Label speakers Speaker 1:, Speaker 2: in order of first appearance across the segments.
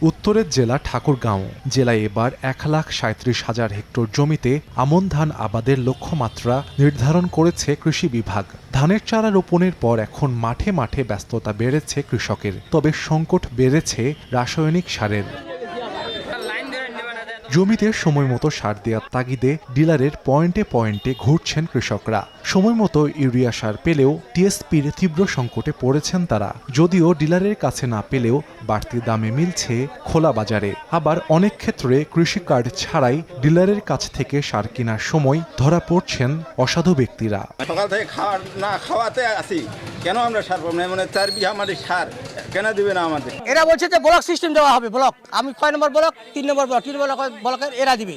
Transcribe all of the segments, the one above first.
Speaker 1: উত্তরের জেলা ঠাকুরগাঁও জেলায় এবার 1,37,000 হেক্টর জমিতে আমন ধান আবাদের লক্ষ্যমাত্রা নির্ধারণ করেছে কৃষি বিভাগ। ধানের চারা রোপণের পর এখন মাঠে মাঠে ব্যস্ততা বেড়েছে কৃষকের, তবে সংকট বেড়েছে রাসায়নিক সারের। জমিতে সময়মতো সার দেওয়ার তাগিদে ডিলারের পয়েন্টে পয়েন্টে ঘুরছেন কৃষকরা। সময়মতো ইউরিয়া সার পেলেও টিএসপির তীব্র সংকটে পড়েছেন তারা। যদিও ডিলারের কাছে না পেলেও বাড়তি দামে মিলছে খোলা বাজারে। আবার অনেক ক্ষেত্রে কৃষি কার্ড ছাড়াই ডিলারের কাছ থেকে সার কেনার সময় ধরা পড়ছেন অসাধু ব্যক্তিরা।
Speaker 2: সকাল থেকে খাওয়াতে আসি, কেন আমরা সার পাবো না? মানে 4 বিঘা মাটির সার কেন দিবে না আমাদের?
Speaker 3: এরা বলছে যে ব্লক সিস্টেম দেওয়া হবে। ব্লক আমি 6 নম্বর ব্লক, 3 নম্বর ব্লক, 3 ব্লকের এরা দিবে।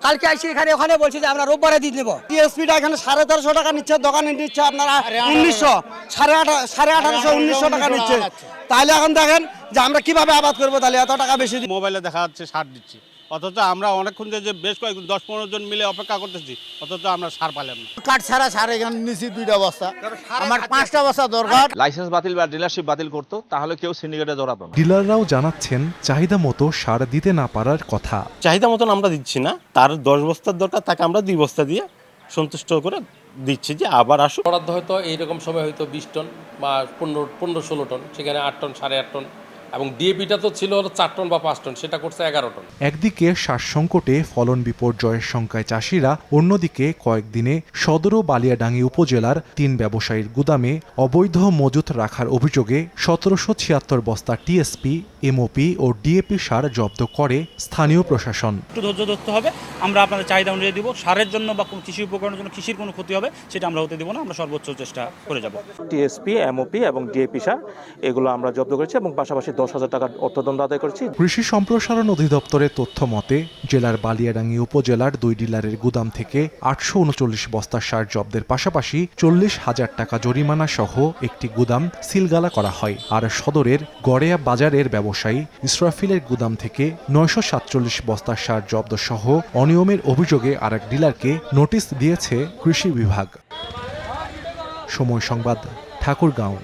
Speaker 3: কালকে আসি ওখানে বলছে যে আমরা রোববারে দিয়ে নেবো। টিএসপিটা এখানে 1350 টাকা নিচ্ছে, দোকানে নিচ্ছে আপনারা 1900, 1850, 1900 টাকা নিচ্ছে। তাহলে এখন দেখেন যে আমরা কিভাবে আবাদ করবো, তাহলে এত টাকা বেশি।
Speaker 4: মোবাইলে দেখা যাচ্ছে সার দিচ্ছি, অথচ আমরা অনেকক্ষণ যে বেশ কয়েক 10-15 জন মিলে অপেক্ষা করতেছি, অথচ আমরা সার পাইলাম না।
Speaker 3: কাঠ ছাড়া সার এখানে নিচ্ছি 2টা বস্তা, আমার 5টা বস্তা দরকার।
Speaker 5: লাইসেন্স বাতিল বা ডিলারশিপ বাতিল করতো, তাহলে কেউ সিন্ডিকেটে জড়াতো না।
Speaker 1: ডিলাররাও জানাচ্ছেন চাহিদা মতো সার দিতে না পারার কথা।
Speaker 6: চাহিদা মতন আমরা দিচ্ছি না, তার 10 বস্তার দরকার, তাকে আমরা 2 বস্তা দিয়ে সন্তুষ্ট করে দিচ্ছি যে আবার আসুক।
Speaker 7: বরাদ্দ হয়তো এইরকম সময় হয়তো 20 টন বা 15-16 টন, সেখানে 8 টন 8.5 টন, এবং ডিএপিটা তো ছিল 4 টন বা 5 টন, সেটা করছে 11 টন।
Speaker 1: একদিকে সার সংকটে ফলন বিপর্যয়ের শঙ্কায় চাষিরা, অন্যদিকে কয়েকদিনে সদর ও বালিয়াডাঙ্গি উপজেলার 3 ব্যবসায়ীর গুদামে অবৈধ মজুত রাখার অভিযোগে 1776 বস্তা টিএসপি, এমওপি ও ডিএপি সার জব্দ করে স্থানীয় প্রশাসন।
Speaker 8: একটু ধৈর্য ধরতে হবে, আমরা আপনাদের চাহিদা অনুযায়ী দিব। সারের জন্য বা কৃষি উপকরণের জন্য কৃষির কোনো ক্ষতি হবে সেটা আমরা হতে দিব না, আমরা সর্বোচ্চ চেষ্টা করে যাব।
Speaker 6: টিএসপি, এমওপি এবং ডিএপি সার এগুলো আমরা জব্দ করেছি এবং পাশাপাশি 10,000 টাকার অর্থদণ্ড আদায় করেছি।
Speaker 1: কৃষি সম্প্রসারণ অধিদপ্তরের তথ্য মতে জেলার বালিয়াডাঙ্গি উপজেলার 2 ডিলারের গুদাম থেকে 839 বস্তা সার জব্দের পাশাপাশি 40,000 টাকা জরিমানা সহ একটি গুদাম সিলগালা করা হয়। আর সদরের গড়েয়া বাজারের ব্যবসায়ী ইসরাফিলের গুদাম থেকে 947 বস্তা সার জব্দ সহ অনিয়মের অভিযোগে আরেক ডিলারকে নোটিশ দিয়েছে কৃষি বিভাগ। সময় সংবাদ, ঠাকুরগাঁও।